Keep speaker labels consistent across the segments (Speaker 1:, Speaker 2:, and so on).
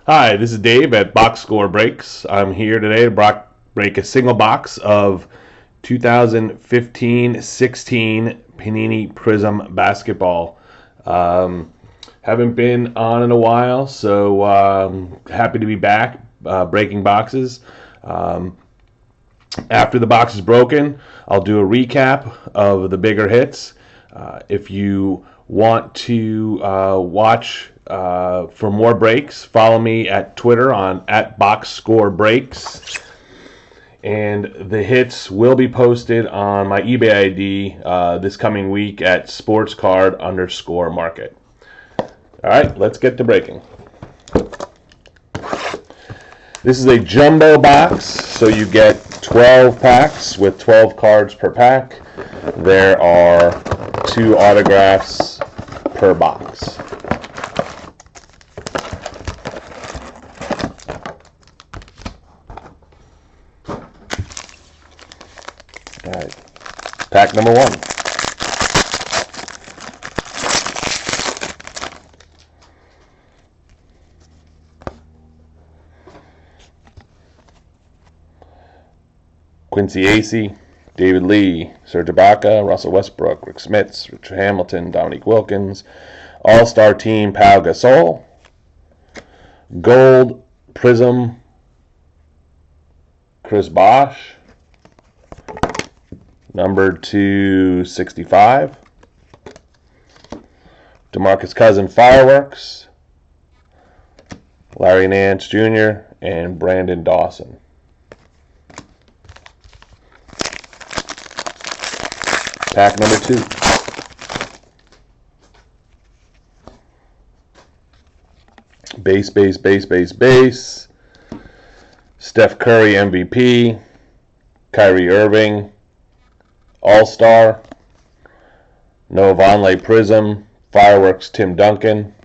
Speaker 1: Hi, this is Dave at Box Score Breaks. I'm here today to break a single box of 2015-16 Panini Prizm basketball. Um, haven't been on in a while, so happy to be back breaking boxes. Um, After the box is broken, I'll do a recap of the bigger hits. If you want to watch for more breaks, follow me at Twitter on @BoxScoreBreaks. And the hits will be posted on my eBay ID this coming week at sportscard_market. All right, let's get to breaking. This is a jumbo box, so you get 12 packs with 12 cards per pack. There are 2 autographs per box. All right, pack number 1. Quincy Acey, David Lee, Serge Ibaka, Russell Westbrook, Rick Smits, Richard Hamilton, Dominique Wilkins, All-Star Team Pau Gasol, Gold Prizm Chris Bosh, number 265, DeMarcus Cousins Fireworks, Larry Nance Jr., and Brandon Dawson. Pack number 2. Base. Steph Curry MVP. Kyrie Irving All-Star. Noah Vonleh Prizm. Fireworks Tim Duncan.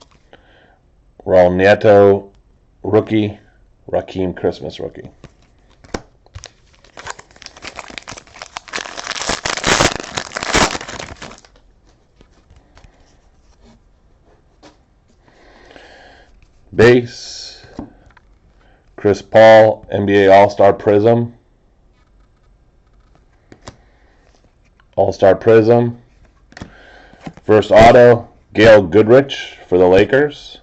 Speaker 1: Raul Neto Rookie. Raheem Christmas Rookie. Base, Chris Paul, NBA All-Star Prizm. All-Star Prizm. First auto, Gail Goodrich for the Lakers.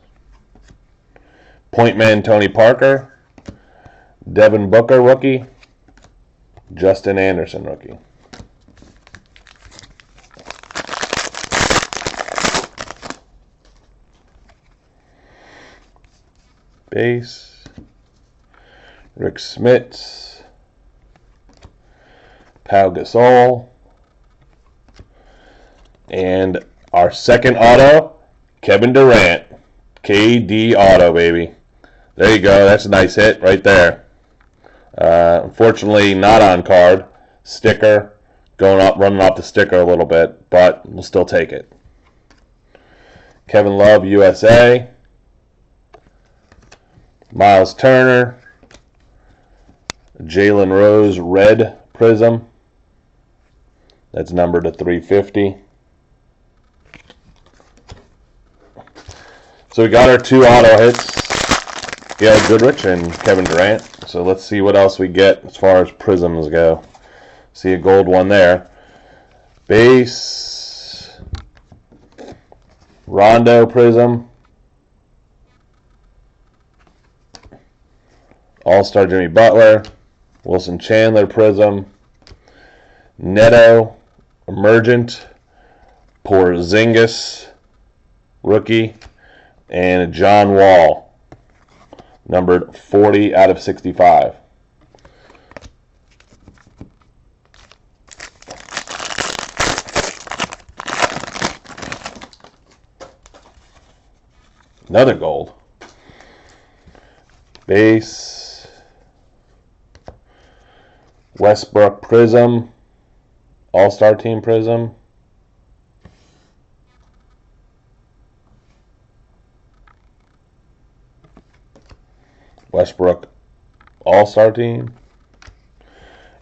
Speaker 1: Point man Tony Parker. Devin Booker rookie. Justin Anderson rookie. Base, Rick Smits, Pau Gasol, and our second auto, Kevin Durant, KD auto, baby. There you go. That's a nice hit right there. Unfortunately, not on card. Sticker, running off the sticker a little bit, but we'll still take it. Kevin Love, USA. Miles Turner, Jalen Rose Red Prizm. That's numbered to 350. So we got our 2 auto hits, Gail Goodrich and Kevin Durant. So let's see what else we get as far as Prizms go. See a gold one there. Base, Rondo Prizm. All-Star Jimmy Butler, Wilson Chandler Prizm, Neto Emergent, Porzingis rookie, and John Wall, numbered 40 out of 65. Another gold. Base, Westbrook Prizm, All-Star Team Prizm. Westbrook All-Star Team.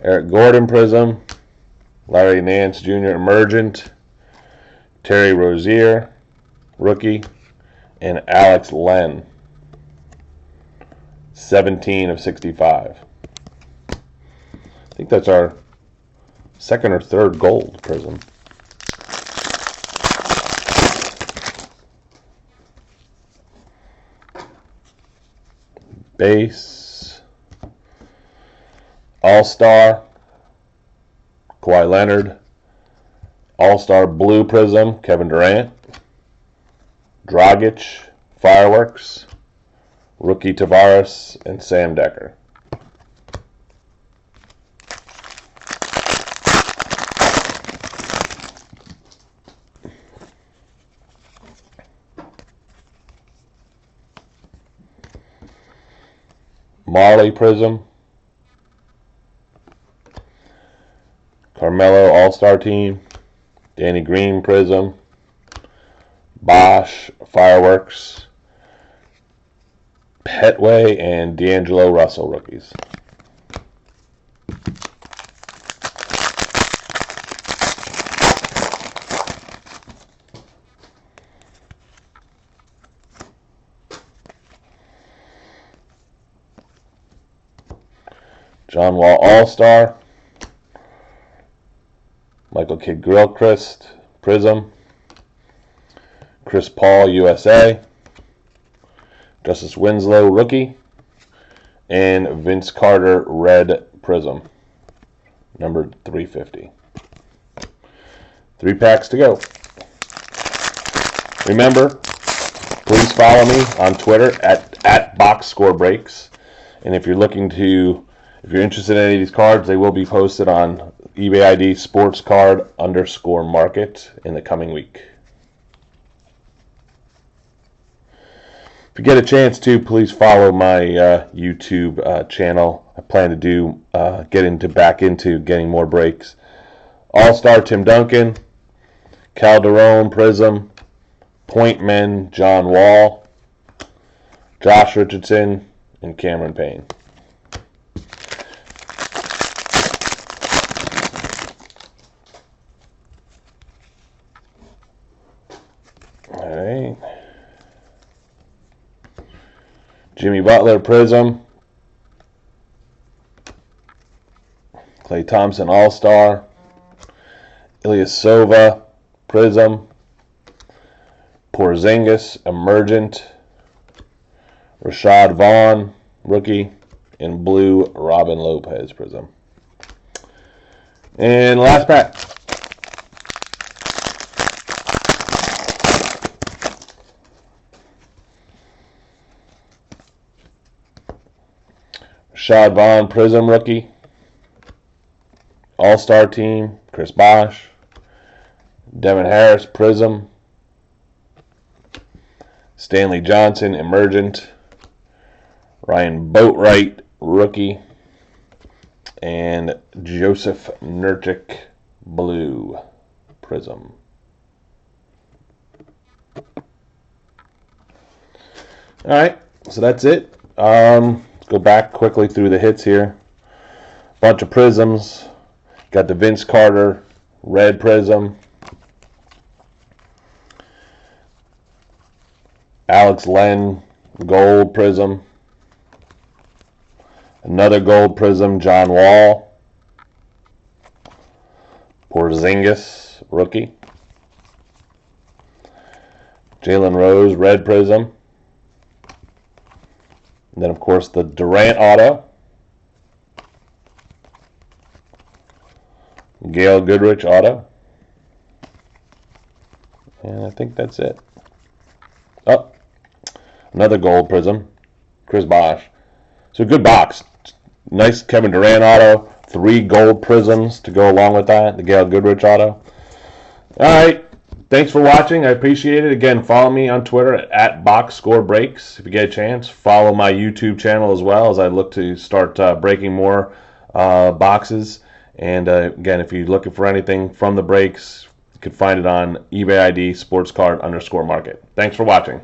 Speaker 1: Eric Gordon Prizm, Larry Nance Jr. Emergent, Terry Rozier Rookie, and Alex Len. 17 of 65. I think that's our second or third gold Prizm. Base. All-Star. Kawhi Leonard. All-Star Blue Prizm, Kevin Durant. Dragic, Fireworks. Rookie Tavares and Sam Decker. Marley Prizm. Carmelo All-Star Team. Danny Green Prizm. Bosch Fireworks. Petway and D'Angelo Russell rookies. John Wall All-Star. Michael Kidd-Gilchrist Prizm. Chris Paul USA. Justice Winslow Rookie. And Vince Carter Red Prizm. Numbered 350. 3 packs to go. Remember, please follow me on Twitter at BoxScoreBreaks. And if you're interested in any of these cards, they will be posted on eBay ID SportsCard_market in the coming week. If you get a chance to, please follow my YouTube channel. I plan to get back into getting more breaks. All-Star Tim Duncan, Calderon Prizm, Point Men John Wall, Josh Richardson, and Cameron Payne. All right. Jimmy Butler Prizm. Klay Thompson All-Star. Ilyasova Prizm. Porzingis Emergent. Rashad Vaughn Rookie. And blue Robin Lopez Prizm. And last pack. Rashad Vaughn Prizm Rookie. All-Star Team Chris Bosh. Devin Harris Prizm. Stanley Johnson Emergent. Ryan Boatwright Rookie. And Joseph Nurkic Blue Prizm. Alright, so that's it. Go back quickly through the hits here. Bunch of Prizms. Got the Vince Carter Red Prizm. Alex Len Gold Prizm. Another Gold Prizm, John Wall. Porzingis Rookie. Jalen Rose Red Prizm. And then, of course, the Durant Auto. Gail Goodrich Auto. And I think that's it. Oh, another Gold Prizm. Chris Bosh. So good box. Nice Kevin Durant Auto. 3 Gold Prizms to go along with that. The Gail Goodrich Auto. All right. Thanks for watching. I appreciate it. Again, follow me on Twitter at BoxScoreBreaks. If you get a chance, follow my YouTube channel as well as I look to start breaking more boxes. And again, if you're looking for anything from the breaks, you can find it on eBay ID SportsCard_market. Thanks for watching.